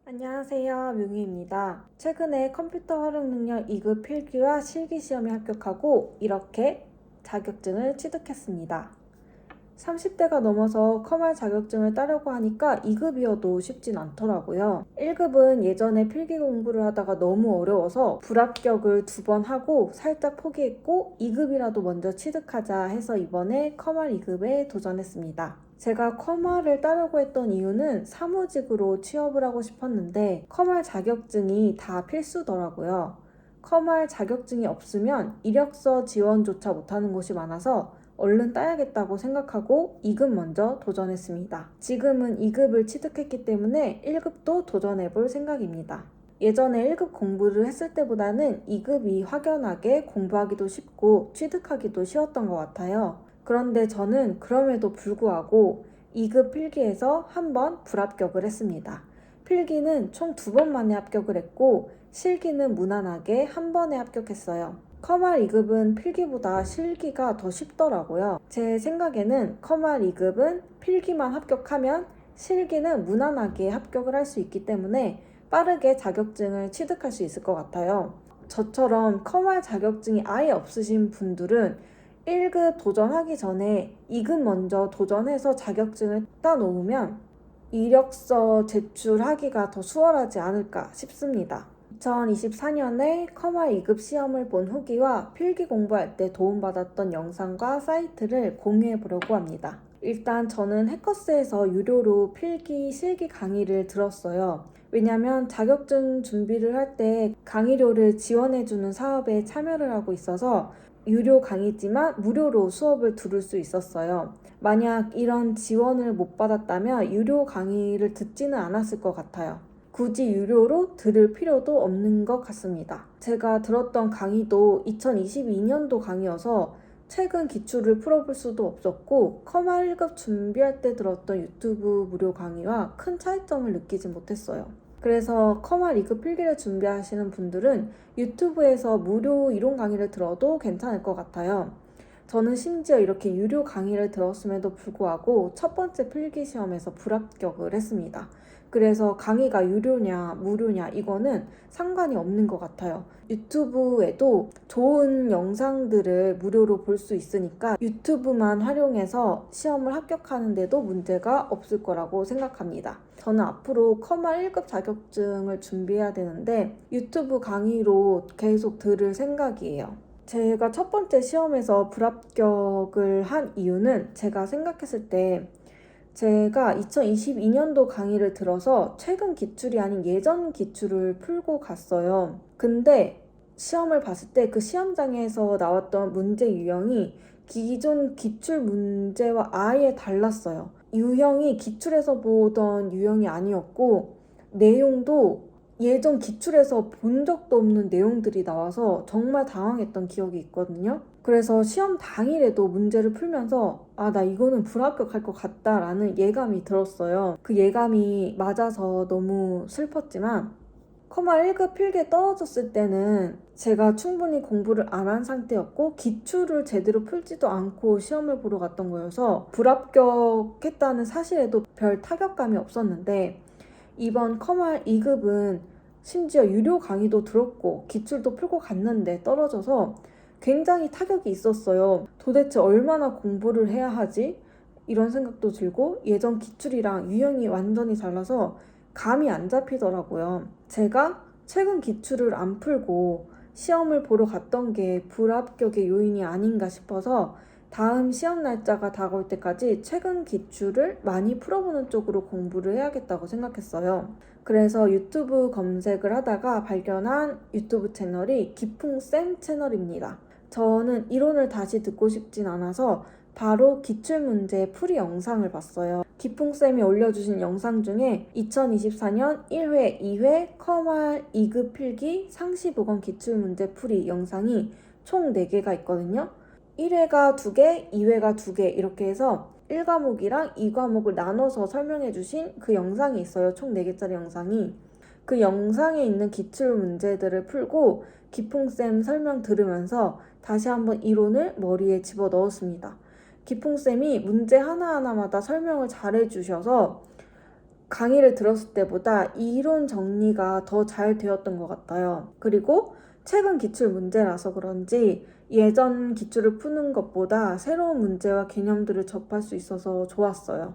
안녕하세요. 묘미입니다. 최근에 컴퓨터 활용 능력 2급 필기와 실기 시험에 합격하고 이렇게 자격증을 취득했습니다. 30대가 넘어서 커말 자격증을 따려고 하니까 2급이어도 쉽진 않더라고요. 1급은 예전에 필기 공부를 하다가 너무 어려워서 불합격을 2번 하고 살짝 포기했고 2급이라도 먼저 취득하자 해서 이번에 커말 2급에 도전했습니다. 제가 커말을 따려고 했던 이유는 사무직으로 취업을 하고 싶었는데 커말 자격증이 다 필수더라고요. 커말 자격증이 없으면 이력서 지원조차 못하는 곳이 많아서 얼른 따야겠다고 생각하고 2급 먼저 도전했습니다. 지금은 2급을 취득했기 때문에 1급도 도전해볼 생각입니다. 예전에 1급 공부를 했을 때보다는 2급이 확연하게 공부하기도 쉽고 취득하기도 쉬웠던 것 같아요. 그런데 저는 그럼에도 불구하고 2급 필기에서 한 번 불합격을 했습니다. 필기는 총 2번 만에 합격을 했고 실기는 무난하게 한 번에 합격했어요. 커말 2급은 필기보다 실기가 더 쉽더라고요. 제 생각에는 커말 2급은 필기만 합격하면 실기는 무난하게 합격을 할 수 있기 때문에 빠르게 자격증을 취득할 수 있을 것 같아요. 저처럼 커말 자격증이 아예 없으신 분들은 1급 도전하기 전에 2급 먼저 도전해서 자격증을 따놓으면 이력서 제출하기가 더 수월하지 않을까 싶습니다. 2024년에 커말 2급 시험을 본 후기와 필기 공부할 때 도움받았던 영상과 사이트를 공유해 보려고 합니다. 일단 저는 해커스에서 유료로 필기, 실기 강의를 들었어요. 왜냐면 자격증 준비를 할 때 강의료를 지원해주는 사업에 참여를 하고 있어서 유료 강의지만 무료로 수업을 들을 수 있었어요. 만약 이런 지원을 못 받았다면 유료 강의를 듣지는 않았을 것 같아요. 굳이 유료로 들을 필요도 없는 것 같습니다. 제가 들었던 강의도 2022년도 강의여서 최근 기출을 풀어볼 수도 없었고 커말 1급 준비할 때 들었던 유튜브 무료 강의와 큰 차이점을 느끼지 못했어요. 그래서 커말 2급 필기를 준비하시는 분들은 유튜브에서 무료 이론 강의를 들어도 괜찮을 것 같아요. 저는 심지어 이렇게 유료 강의를 들었음에도 불구하고 첫 번째 필기 시험에서 불합격을 했습니다. 그래서 강의가 유료냐 무료냐 이거는 상관이 없는 것 같아요. 유튜브에도 좋은 영상들을 무료로 볼 수 있으니까 유튜브만 활용해서 시험을 합격하는데도 문제가 없을 거라고 생각합니다. 저는 앞으로 커말 1급 자격증을 준비해야 되는데 유튜브 강의로 계속 들을 생각이에요. 제가 첫 번째 시험에서 불합격을 한 이유는 제가 생각했을 때 제가 2022년도 강의를 들어서 최근 기출이 아닌 예전 기출을 풀고 갔어요. 근데 시험을 봤을 때 그 시험장에서 나왔던 문제 유형이 기존 기출 문제와 아예 달랐어요. 유형이 기출에서 보던 유형이 아니었고 내용도 예전 기출에서 본 적도 없는 내용들이 나와서 정말 당황했던 기억이 있거든요. 그래서 시험 당일에도 문제를 풀면서 나 이거는 불합격할 것 같다라는 예감이 들었어요. 그 예감이 맞아서 너무 슬펐지만 커말 1급 필기에 떨어졌을 때는 제가 충분히 공부를 안 한 상태였고 기출을 제대로 풀지도 않고 시험을 보러 갔던 거여서 불합격했다는 사실에도 별 타격감이 없었는데 이번 커말 2급은 심지어 유료 강의도 들었고 기출도 풀고 갔는데 떨어져서 굉장히 타격이 있었어요. 도대체 얼마나 공부를 해야 하지? 이런 생각도 들고 예전 기출이랑 유형이 완전히 달라서 감이 안 잡히더라고요. 제가 최근 기출을 안 풀고 시험을 보러 갔던 게 불합격의 요인이 아닌가 싶어서 다음 시험 날짜가 다가올 때까지 최근 기출을 많이 풀어보는 쪽으로 공부를 해야겠다고 생각했어요. 그래서 유튜브 검색을 하다가 발견한 유튜브 채널이 기풍쌤 채널입니다. 저는 이론을 다시 듣고 싶진 않아서 바로 기출문제 풀이 영상을 봤어요. 기풍쌤이 올려주신 영상 중에 2024년 1회, 2회 커말 2급 필기 상시 보건 기출문제 풀이 영상이 총 4개가 있거든요. 1회가 2개, 2회가 2개 이렇게 해서 1과목이랑 2과목을 나눠서 설명해 주신 그 영상이 있어요. 총 4개짜리 영상이. 그 영상에 있는 기출 문제들을 풀고 기풍쌤 설명 들으면서 다시 한번 이론을 머리에 집어넣었습니다. 기풍쌤이 문제 하나하나마다 설명을 잘해 주셔서 강의를 들었을 때보다 이론 정리가 더 잘 되었던 것 같아요. 그리고 최근 기출 문제라서 그런지 예전 기출을 푸는 것보다 새로운 문제와 개념들을 접할 수 있어서 좋았어요.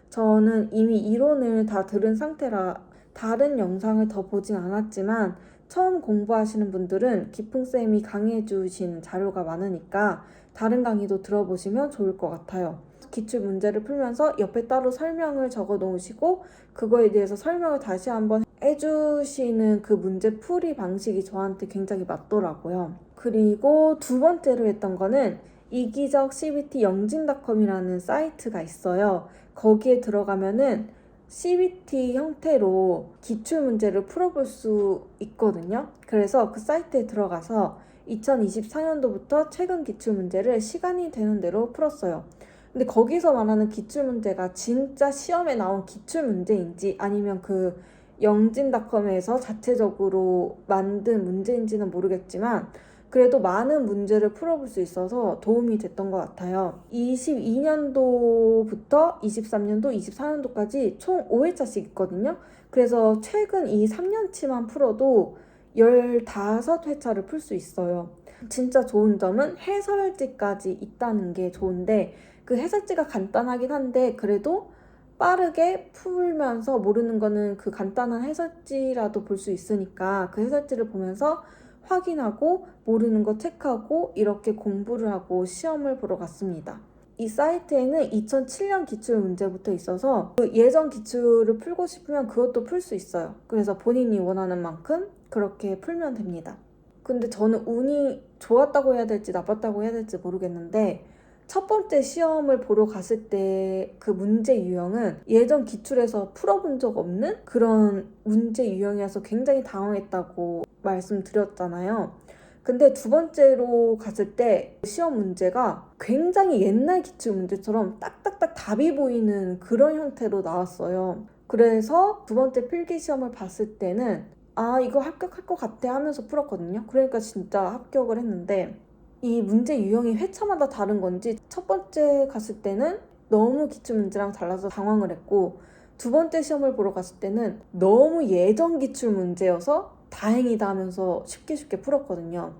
저는 이미 이론을 다 들은 상태라 다른 영상을 더 보진 않았지만 처음 공부하시는 분들은 기풍쌤이 강의해 주신 자료가 많으니까 다른 강의도 들어보시면 좋을 것 같아요. 기출 문제를 풀면서 옆에 따로 설명을 적어 놓으시고 그거에 대해서 설명을 다시 한번 해주시는 그 문제 풀이 방식이 저한테 굉장히 맞더라고요. 그리고 두 번째로 했던 거는 이기적 CBT 영진닷컴이라는 사이트가 있어요. 거기에 들어가면은 CBT 형태로 기출 문제를 풀어볼 수 있거든요. 그래서 그 사이트에 들어가서 2024년도부터 최근 기출 문제를 시간이 되는 대로 풀었어요. 근데 거기서 말하는 기출 문제가 진짜 시험에 나온 기출 문제인지 아니면 그 영진닷컴에서 자체적으로 만든 문제인지는 모르겠지만 그래도 많은 문제를 풀어볼 수 있어서 도움이 됐던 것 같아요. 22년도부터 23년도, 24년도까지 총 5회차씩 있거든요. 그래서 최근 이 3년치만 풀어도 15회차를 풀 수 있어요. 진짜 좋은 점은 해설지까지 있다는 게 좋은데 그 해설지가 간단하긴 한데 그래도 빠르게 풀면서 모르는 거는 그 간단한 해설지라도 볼 수 있으니까 그 해설지를 보면서 확인하고 모르는 거 체크하고 이렇게 공부를 하고 시험을 보러 갔습니다. 이 사이트에는 2007년 기출 문제부터 있어서 그 예전 기출을 풀고 싶으면 그것도 풀 수 있어요. 그래서 본인이 원하는 만큼 그렇게 풀면 됩니다. 근데 저는 운이 좋았다고 해야 될지 나빴다고 해야 될지 모르겠는데 첫 번째 시험을 보러 갔을 때 그 문제 유형은 예전 기출에서 풀어본 적 없는 그런 문제 유형이어서 굉장히 당황했다고 말씀드렸잖아요. 근데 두 번째로 갔을 때 시험 문제가 굉장히 옛날 기출 문제처럼 딱딱딱 답이 보이는 그런 형태로 나왔어요. 그래서 두 번째 필기 시험을 봤을 때는 이거 합격할 것 같아 하면서 풀었거든요. 그러니까 진짜 합격을 했는데 이 문제 유형이 회차마다 다른 건지 첫 번째 갔을 때는 너무 기출 문제랑 달라서 당황을 했고 두 번째 시험을 보러 갔을 때는 너무 예전 기출 문제여서 다행이다 하면서 쉽게 풀었거든요.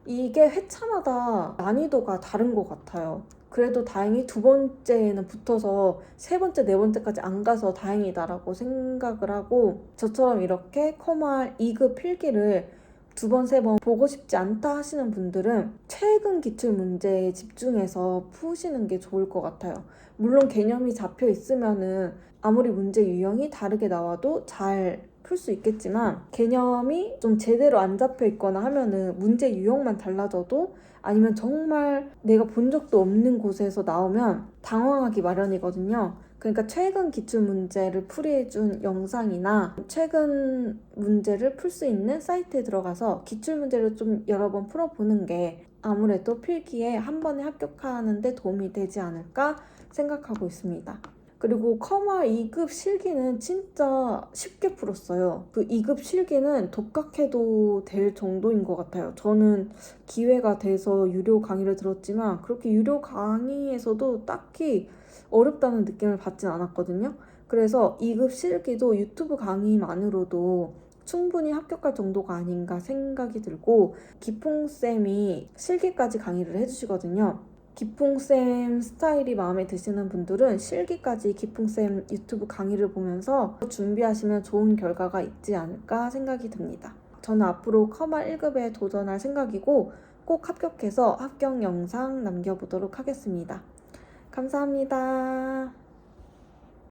이게 회차마다 난이도가 다른 것 같아요. 그래도 다행히 두 번째에는 붙어서 세 번째, 네 번째까지 안 가서 다행이다라고 생각을 하고 저처럼 이렇게 커말 2급 필기를 두 번, 세 번 보고 싶지 않다 하시는 분들은 최근 기출 문제에 집중해서 푸시는 게 좋을 것 같아요. 물론 개념이 잡혀 있으면은 아무리 문제 유형이 다르게 나와도 잘 풀 수 있겠지만 개념이 좀 제대로 안 잡혀 있거나 하면은 문제 유형만 달라져도 아니면 정말 내가 본 적도 없는 곳에서 나오면 당황하기 마련이거든요. 그러니까 최근 기출 문제를 풀이해준 영상이나 최근 문제를 풀 수 있는 사이트에 들어가서 기출 문제를 좀 여러 번 풀어보는 게 아무래도 필기에 한 번에 합격하는 데 도움이 되지 않을까 생각하고 있습니다. 그리고 커말 2급 실기는 진짜 쉽게 풀었어요. 그 2급 실기는 독학해도 될 정도인 것 같아요. 저는 기회가 돼서 유료 강의를 들었지만 그렇게 유료 강의에서도 딱히 어렵다는 느낌을 받진 않았거든요. 그래서 2급 실기도 유튜브 강의만으로도 충분히 합격할 정도가 아닌가 생각이 들고 기풍쌤이 실기까지 강의를 해주시거든요. 기풍쌤 스타일이 마음에 드시는 분들은 실기까지 기풍쌤 유튜브 강의를 보면서 준비하시면 좋은 결과가 있지 않을까 생각이 듭니다. 저는 앞으로 커말 1급에 도전할 생각이고 꼭 합격해서 합격 영상 남겨보도록 하겠습니다. 감사합니다.